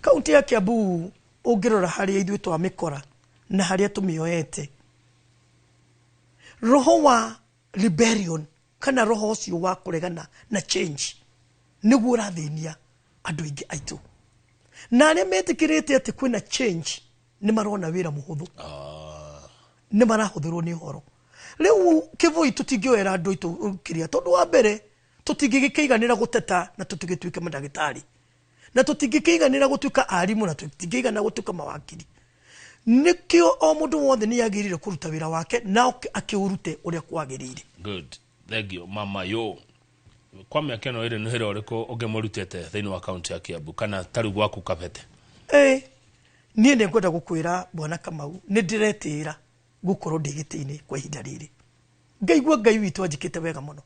County ya Kiambu ungirora haria ithuĩ twa mikora na haria tumioete roho wa rebellion kana roho ucio wa kuregana na change niguo urathinia andu aingi aitu na aria metikirite ati kwina change ni marona wira muhuthu ni marahuthirwo ni horo riu kivui tutingioera andu aitu kiria tondu wa mbere tutingigikeiganira guteta na tutigituike madagitari na tutingikeiganira gutuika arimu na tutingiigana gutuika mawakili nikio o mundu wothe ni yagirire kuruta wira wake na akiurute uria kwagirire. Good, thank you mama yo kwa miaka ino iri nuhira uriku ungemurutete thiini wa county ya Kiambu kana tari gwaku kabete nie ne ngwenda gukwira bwana Kamau ni ndiretira gukorwo ndigitini kwa ihinda riri ngaigua Ngai witu anjikite wega muno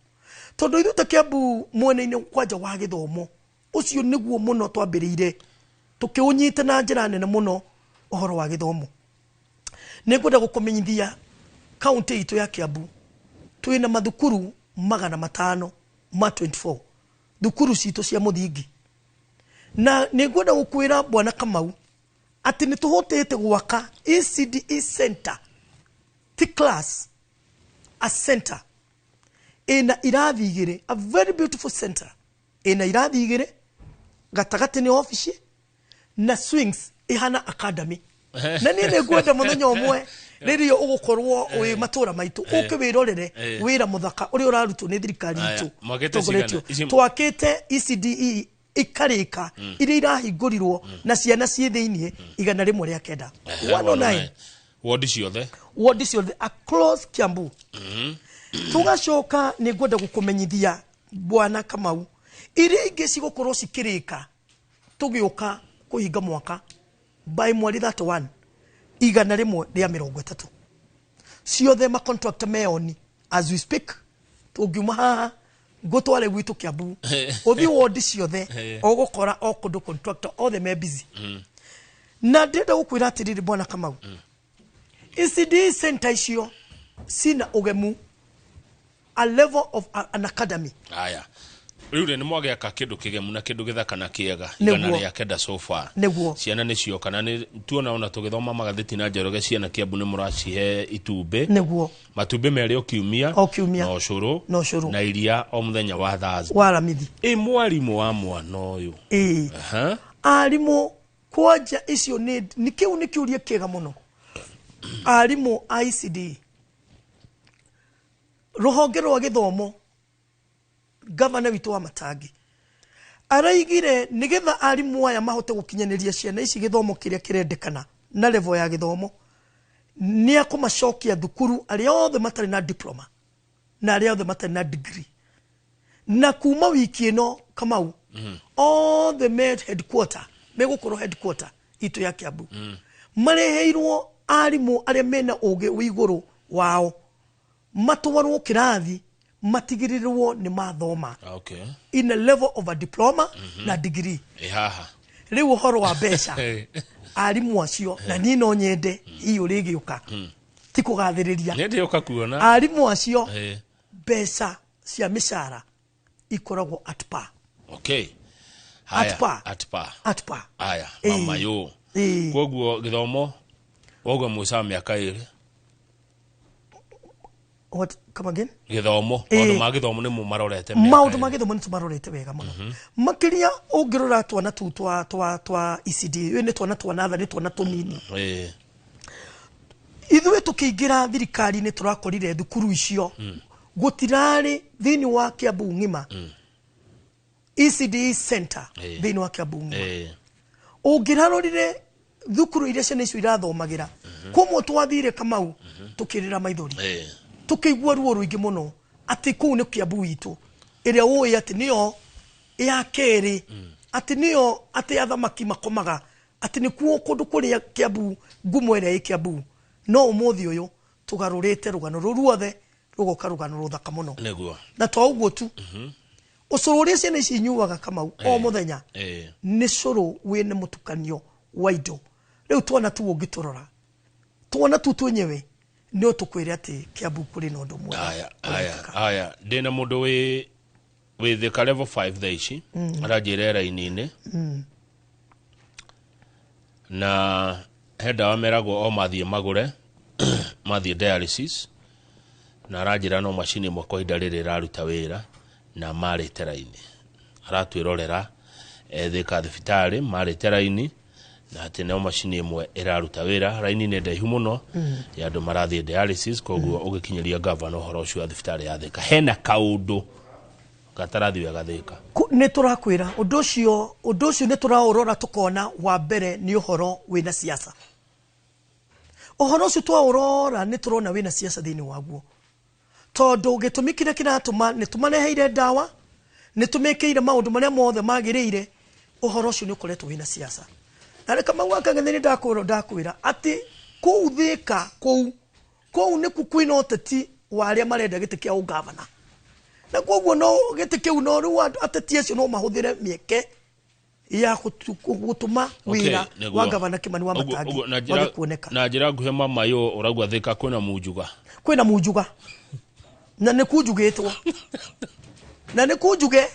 tondu ithu ta Kiambu mwena-ini kwanja wa githomo ucio niguo muno twambirire tukiunyite na njira nene muno uhoro wa githomo ni ngwenda gukumenyithia county itu ya Kiambu twina mathukuru 500 ma 24 thukuru citu cia muthingi na ni ngwenda gukwira bwana Kamau ati ni tuhotete gwaka ECDE center ti class a center ina irathi igire a very beautiful center ina irathi igire gatagati ni office na swings ihana academy na ni ngwenda muthenya umwe ririo ugukorwo wi matura maitu ukibirorere wira muthaka uri urarutwo ni thirikari itu twakite ECDE ikarika iria irahingurirwo na ciana cie thiini 109 109 ward ciothe across Kiambu tugacoka ni ngwenda gukumenyithia bwana Kamau iria ingi cigukorwo cikirika tugiuka kuhinga mwaka by mweri 31 130 ciothe ma contract meoni as we speak tugiuma haha gutware gwitu Kiambu uthi ward ciothe ogukora okundu contractor othe me busy na ndenda gukwira atiriri bwana Kamau ECD center icio sina ugemu a level of an academy aya riure ni mwage aka kindu kigemu na kindu githaka na kiega igana ria kenda so far ciana ni cio kana ni tuona ona tugithoma magatheti na Njoroge ciana Kiambu ni muracihe itumbe neguo matumbe meri o kiumia no curu na iria o muthenya wa Thursday waramithi mwarimu wa mwana uyu arimu kwanja icio ni kiu ni kiuria kiega muno arimu ICD ruhonge rwa githomo governor witu wa Matangi araigire nigetha arimu aya mahote gukinyaniria ciana ici githomo kiria kirendekana na level ya githomo ni akumacokia thukuru aria othe matari na diploma na aria othe matari na degree na kuma wiki ino Kamau all the med headquarter megukorwo headquarter itu ya Kiambu mareheirwo arimu aria mena uge wiguru wao matwarwo kirathi matigirirwo ni mathoma okay in a level of a diploma na degree haha riu horo wa besha arimu acio na ni no nyende iyo rigiuka ti kugathiriria nyende uka kuona arimu acio besha cia mishara ikoragwo at par okay at par aya mama yo koguo githomo wogo musa miaka iri what come again githomo ma githomo ni mu marorete maundu ma githomo ni tumarorete wega muno makiria ungirora twana tu twa ECD ni twana ni twana tunini ithuĩ tukiingira thirikari ni turakorire thukuru icio gutirari thini wa Kiambu ng'ima ECD center thini wa Kiambu ng'ima ungirarorire thukuru iria ciana icio irathomagira kumwe twathire Kamau tukirira maithori tukigwa ruo ruingi muno ati kuu ni Kiambu itu iria woi ati niyo ya keri ati niyo ati athamaki makomaga ati ni kuo kundu kuria Kiambu ngumo iria i Kiambu no umuthi uyu tugarurite rugano ruruothe rugoka rugano ruthaka muno neguo na twa uguo tu ucuru uria ciana ici nyuaga Kamau o muthenya ni curu wine mutukanio wa indo riu twana tu ungiturora twana tu twenyewe no tukwire ati Kiambu kuri no ndu mwega aya ndina mundu wi the level 5 thaici arajirera inine na heda wameragwo o mathie magure mathie dialysis na arajira no machine mwe kwa idarire raruta wira na mari teraini aratwirorera thika thibitari mari teraini na ati no machine mwe iraruta wira raini ne ndaihu muno ya andu marathie dialysis koguo ugikinyiria governor horo cio thibitari ya thika hena kaundu gatarathi wega thika ni turakwira undu ucio ni turaurora tukona wa mbere ni uhoro wina siasa uhoro ucio twaurora ni turona wina siasa thini waguo tondu gitumikire kiratuma ni tumaneheire dawa ni tumekeire maundu maria mothe magirire uhoro ucio ni ukoretwo wina siasa na kama wakang'ethe ni ndakwira ati kuu thika kuu ni kukwina uteti wa aria marenda giti kia ugavana na koguo no giti kiu no ru ateti acio no mahuthire mieke ya gutuma wira wa gavana Kimani wa Matangi wage kuoneka na njira nguhe mama yo uragwa thika kwina mujuga na ni kujugitwo na ni kujuge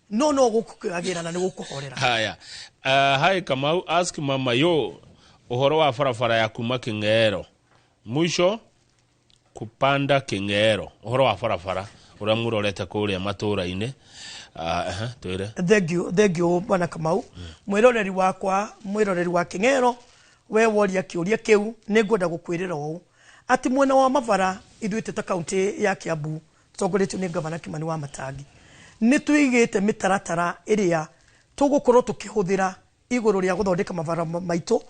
no gukugagira na ni gukuhorera haya hai Kamau ask mama yo uhoro wa farafara ya kuma King'ero mwisho kupanda King'ero uhoro wa farafara uramurorete kuria matũũra-inĩ twire thank you bwana Kamau mwiroreri wa King'ero we woria kiuria kiu ni ngwenda gukwirira uu ati mwena wa mavara ithuite ta county ya Kiambu tongoretio ni gavana Kimani wa Matangi ni tuigite mitaratara iria tugukorwo tukihuthira iguru ria guthondeka mavara maitu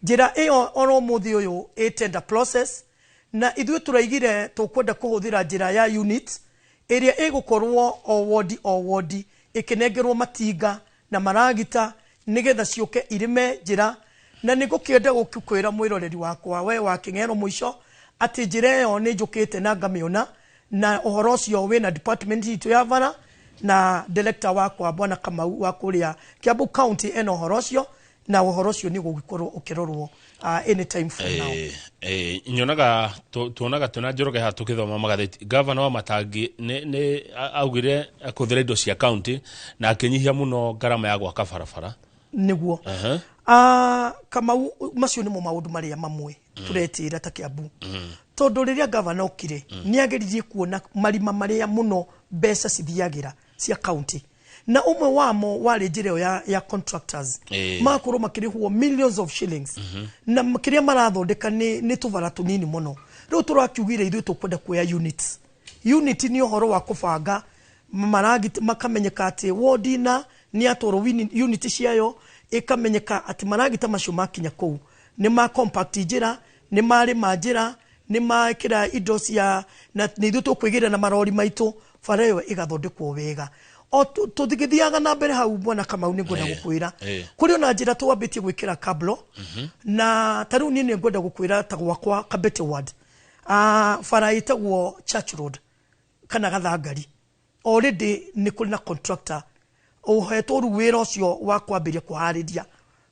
njira iyo oro muthi uyu tender process na ithuĩ turaigire tukwenda kuhuthira njira ya unit iria igukorwo o ward ikinengerwo matinga na maragita nigetha ciuke irime njira na nigukienda gukwira mwiroreri wakwa we wa King'ero mwisho ati njira iyo ni njukite na ngamiona na uhoro ucio wina department itu ya vara na director wakwa bwana Kamau wa kuria Kiambu county eno uhoro ucio na uhoro ucio ni gugikorwo ukirorwo anytime from now nyonaga tuonaga tuna njoroge hatukithoma magatheti governor wa Matangi ne augire akuthira indo cia county na akinyihia muno garama ya gwaka barabara niguo Kamau macio nimo maundu maria mamwe turetira ta Kiambu tondu riria governor okire ni ageririe kuona marima maria muno mbeca cithiagira cia county na umwe wamo wale njira ya contractors makuru makirihwo millions of shillings na makiria marathondeka ni tuvara tunini muno riu turakiugire ithuĩ tukwenda kuoya unit ni uhoro wa kubanga maragita makamenyeka ati wardina ni atoro unit ciayo ikamenyeka ati maragita macio makinya kuu ni ma compact njira ni mari manjira ni makira indo cia na ni ithuĩ tukwigira na marori maitu bara iyo igathondekwo wega o tuthigithiaga na mbere hau bwana Kamau ni ngwenda gukwira kuri ona njira twambitie gwikira kablo na taru ni ngwenda gukwira ta gwakwa Kabete ward bara itagwo Church Road kana Gathangari already ni kuri na contractor uhetwo ruwira ucio wa kwambiria kuhariria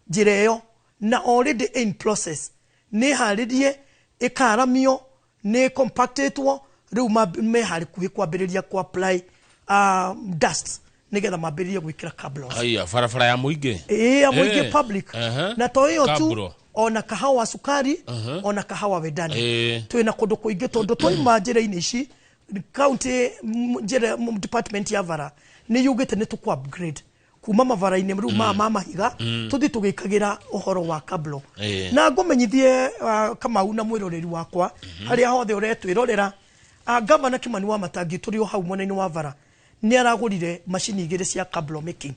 njira iyo na already in process ni haririe ikaramio ni compactetwo riu me hari kwambiriria ku apply dust nigetha mambiririe gwikira cabros aya farafara ya muingi ya muingi public na to iyo tu ona kahawa sukari ona kahawa wedani twina kundu kuingi tondu twaima njira-ini ici county njira department ya vara ni yugite ni tuku upgrade kuma mavara-ini riu ma mahiga tuthi tugikagira uhoro wa cabro na ngomenyithie kama una mwiroreri wakwa haria hothe uretwirorera Governor Kimani wa Matangi turi o hau mwena-ini wa vara ni aragurire machini igire cia cabro making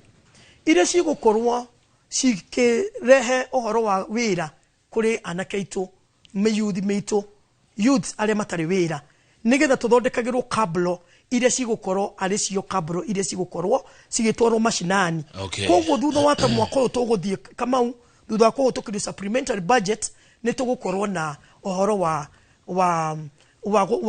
ire cigukorwo cikirehe uhoro wa wira kuri anake itu meyuthi mitu youths aria matari wira nigetha tuthondekagirwo cabro ire cigukorwo ari cio cabro ire cigukorwo cigitwarwo mashinani koguo thutha wa ta mwaka uyu tuguthie Kamau thutha wa kuhitukirio supplementary budget ni tugukorwo na uhoro wa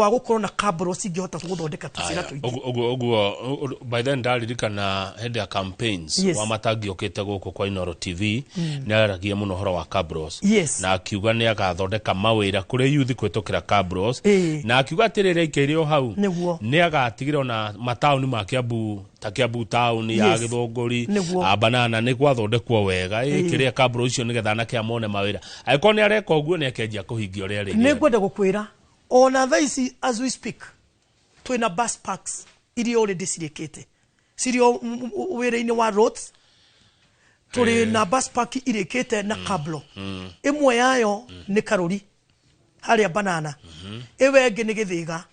gukorwo na cabro cingihota guthondeka tucira tuingi oguo by then ndaririkana head ya campaigns wa Matangi okite guku kwa Inoro TV ni aragia muno horo wa cabros na akiuga ni agathondeka mawira kuri youth kwitukira cabros na akiuga atirire ikiri o hau ni agatigira na matauni ma Kiambu ta Kiambu town ya Githunguri Banana ni gwathondekwo wega ikiri cabros icio nigetha na kiamone mawira aiko ni areka oguo ni akenjia kuhingia uri ari ni gwenda gukwira ona thaisi as we speak twina bus parks iri already cirikite cirio wira-ini wa roads turi na bus park irikite na cabro imwe yayo ni Karuri haria Banana iwe ngi ni Githiga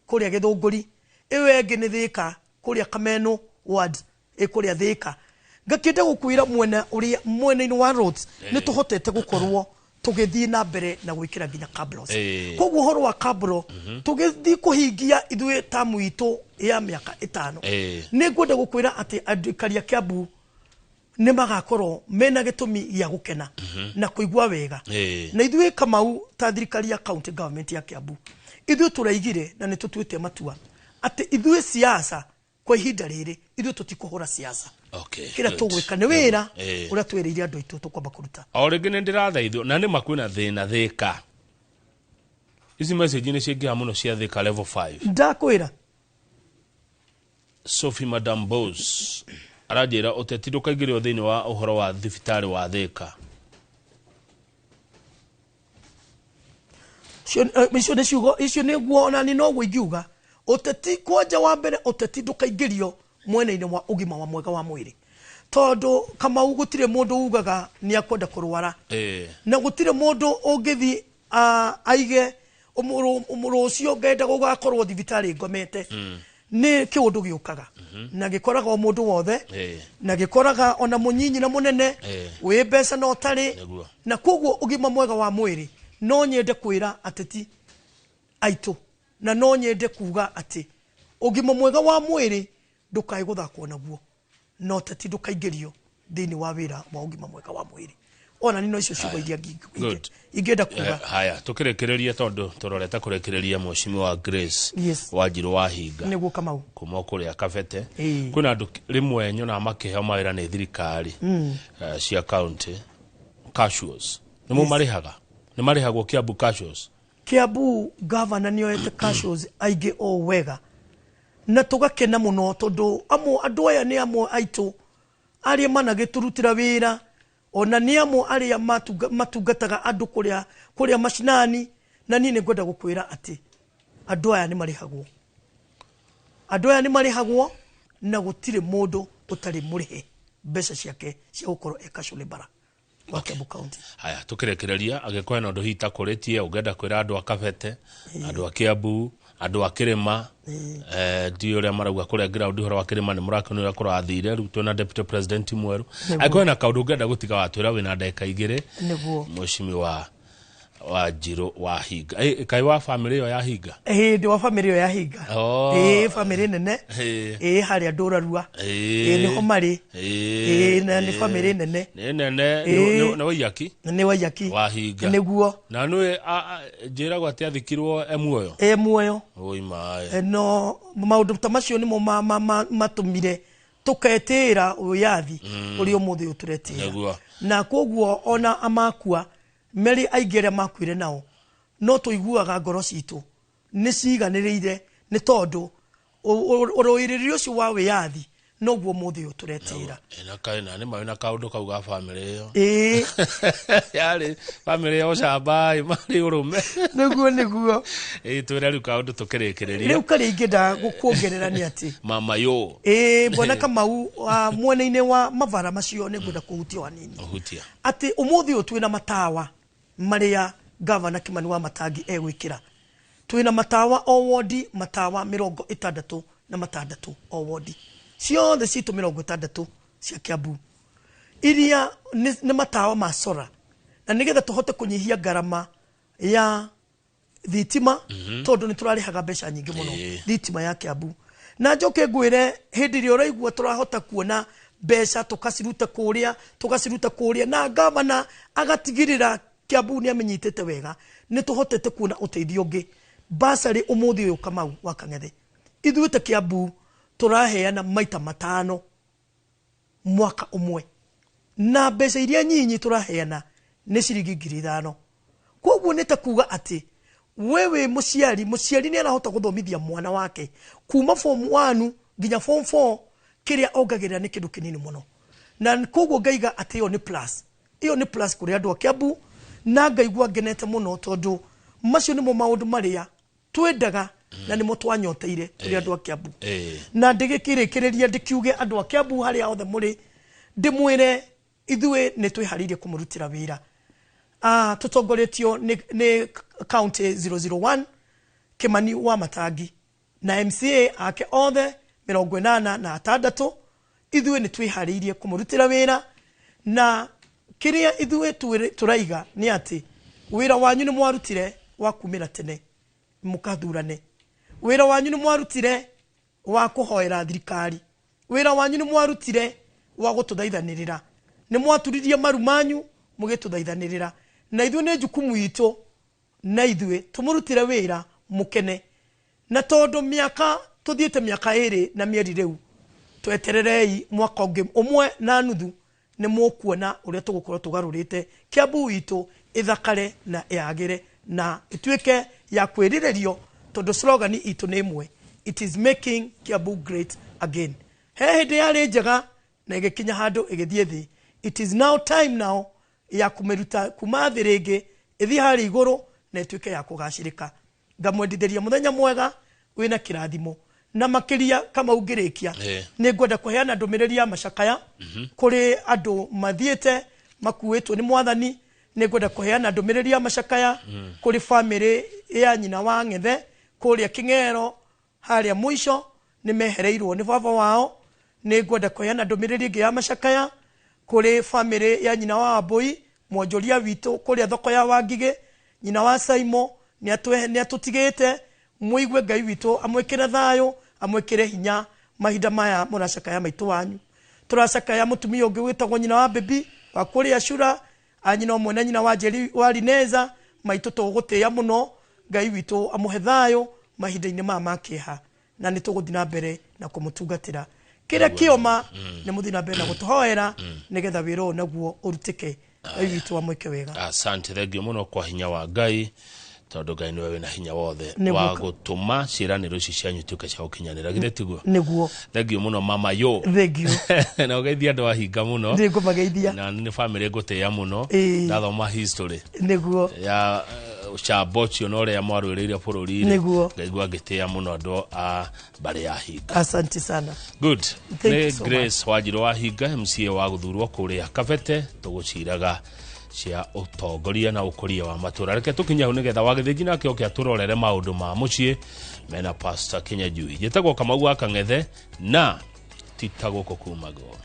kuria Githunguri iwe ngi ni Thika kuria Kameno ward kuria Thika ngakinde gukwira mwena-ini wa roads ni tuhotete gukorwo tugithii na mbere na gwikira nginya cabros koguo horo wa cabro tugithii kuhingia ithuĩ tamu itu ya miaka 5 ni ngwenda gukwira ati andikaria Kiambu ni magakorwo mena gitumi ya gukena na kuigua wega na ithuĩ Kamau ta thirikari ya county government ya Kiambu ithuĩ turaigire na ni tutuite matua ati ithuĩ siasa kwa ihinda riri ithuĩ tutikuhura siasa kira tugwika ni wira uria twiriire andu itu tukwamba kuruta o ringi ni ndirathaithwo na ni makwina thina Thika ici message ni ciingiha muno cia Thika level 5 ndakwira Sophie Madam Boss arajira uteti ndukaigirio thiini wa uhoro wa thibitari wa Thika icio ni guona ni no guigiuga uteti kwanja wa mbere uteti ndukaigirio mwena-ini wa ugima wa mwega wa mwiri tondu Kamau gutire mundu ugaga ni akwenda kurwara na gutire mundu ungithi aige umuru ucio ngenda gugakorwo thibitari ngomete ni kiundu giukaga na gikoraga o mundu wothe na gikoraga ona munyinyi na munene wi mbeca no tari na koguo ugima mwega wa mwiri no nyende kwira ateti aitu na no nyende kuga ati ugima mwega wa mwiri ndukai guthakwo naguo no teti ndukaigirio thiini wa wira wa ugima mwega wa mwiri ona nino icio ciugo iria ingenda kuga haya tukirekereria tondu turoreta kurekereria mushimi wa Grace Wanjiru wa Hinga niguo Kamau kuma kuria Kabete kuna andu rimwe nyona makiheo mawira ni thirikari cia county casuals nimo marihagwo Kiambu casuals Kiambu governor nioete casuals aige o wega na tugakena muno tondu andu aya ni amwe aitu aria managiturutira wira ona ni amwe aria matungataga andu kuria mashinani na ni ngwenda gukwira ati andu aya ni marihagwo na gutire mundu utari murihe mbeca ciake cia gukorwo casual bara wa Kiambu county haya tukirekereria agikorwo na ndu hita kuritie ungenda kwira andu akabete andu a Kiambu andu akirima ndi uria marauga kuria ground horo akirima ni murakoni uria kurathire riu tuna deputy president mweru aiko na kaundu ngenda gutiga watwira wina ndeka igire niguo mushimi wa wa Njiro wa Hinga kai wa family yo ya Hinga ndi wa family yo ya Hinga family nene haria ndurarua niho mari na ni family nene nene ni wayaki wa Hinga niguo na nwe njira gwate athikirwo emuoyo oi mai no maundu tamacio ni mo matumire tuketira uyathi uri umuthi uturetira na koguo ona amakua meri aigere makwire nao no tuiguaga ngoro citu ni ciganiriire ni tondu uroiririo cio wa wiyathi noguo muthi uturetira ena kaina ni mauna kaundu kauga family yo yari family yo shabai mari urume niguo twira riu kaundu tukirekereria riu kari ingida gukuongerera ni ati mama yo bona Kamau mwena-ini wa mavara macio ni ngwenda kuhutia wanini ati umuthi utwina matawa maria governor Kimani wa Matangi egwikira twina matawa o wodi matawa 66 na matandatu o wodi ciothe citu 60 cia Kiambu iria ni matawa masora na nigetha tuhote kunyihia garama ya thitima tondu ni turarihaga mbeca nyingi muno thitima ya Kiambu na njoke ngwire hindi ri uraigua turahota kuona mbeca tukaciruta kuria na governor agatigirira Kiambu ni amenyitete wega ni tuhotete kuona uteithio ungi basari umuthi uyu Kamau wa Kang'ethe ithuite Kiambu turaheana maita 5 mwaka umwe na mbeca iria nyinyi turaheana ni ciringi 5,000 koguo ni ta kuga ati wewe muciari ni arahota guthomithia mwana wake kuma form 1 nginya form 4 kiria ongagirira ni kindu kinini muno na koguo ngaiga ati iyo ni plus kuri andu a Kiambu na ngaigua ngenete muno tondu macio nimo maundu maria twendaga na nimo twanyoteire turi andu a Kiambu na ndigikirikireria ndikiuge andu a Kiambu haria othe muri ndimwire ithue ni twiharirie kumurutira wira tutongoretio ni county 001 Kimani wa Matangi na MCA ake othe 86 ithue ni twiharirie kumurutira wira na kiria ithue turaiga ni ati wira wanyu ni mwarutire wa kumira tene mukathurane wira wanyu ni mwarutire wa kuhoera thirikari wira wanyu ni mwarutire wa gututhaithanirira ni mwaturirie maru manyu mugituthaithanirira na ithue ni jukumu itu na ithue tumurutire wira mukene na tondu miaka tuthiete miaka 2 na mieri riu twetererei mwaka umwe na nuthu ni mukuona uria tugukorwo tugarurite Kiambu itu ithakare na yagire na ituike ya kwirirerio tondu slogan itu ni imwe it is making Kiambu great again hindi yari njega na igikinya handu igithie thi it is now time ya kumeruta kuma thi ringi ithi hari iguru na ituike ya kugacirika ngamwendithĩria muthenya mwega wina kirathimo na makiria kama ungirikia ni ngwenda kuheana ndumiriri ya macakaya kuri andu mathiete makuitwo ni mwathani ni ngwenda kuheana ndumiriri ya macakaya kuri family ya nyina wa Ng'ethe kuria King'ero haria mwisho ni mehereirwo ni baba wao ni ngwenda kuheana ndumiriri ingi ya macakaya kuri family ya nyina wa Wambui mwonjoria witu kuria thoko ya Wangige nyina wa Saimo ni atutigite muigwe Ngai witu amwikire thayo amwikire hinya mahinda maya muracakaya maitu wanyu turacakaya mutumia ungi witagwo nyina wa Baby wa kuria Ashura anyina omwe na nyina wa Njeri wa Lineza maitu tugutia muno Ngai witu amuhe thayo mahinda-ini makiha na ni tuguthina mbere na kumutungatira kira kioma ni muthina mbere na gutuhoera nigetha wiro naguo urutike Ngai witu amwike wega asante thengio muno kwa hinya wa Ngai tondu Ngai niwe wina hinya wothe wa gutuma ciraniro ici cianyu tuke cia gukinyanira githe tiguo niguo thengio muno mama yo thengio na ugeithia andu ahinga muno ndikumageithia na ni family ngutia muno ndathoma history niguo ya Chabochi onore ya mwarwiriire bururi ngaigua ngitia muno andu a bari ya Hinga asante sana good ni Grace Wanjiru wa Hinga MCA wa guthurwo kuria Kabete tuguciraga cia utongoria na ukuria wa matura reke tukinya nigetha wagithinji nake okia turorere maundu ma mucii mena Pastor Kenya Jui jetagwo Kamau wa Kang'ethe na titagwo kumago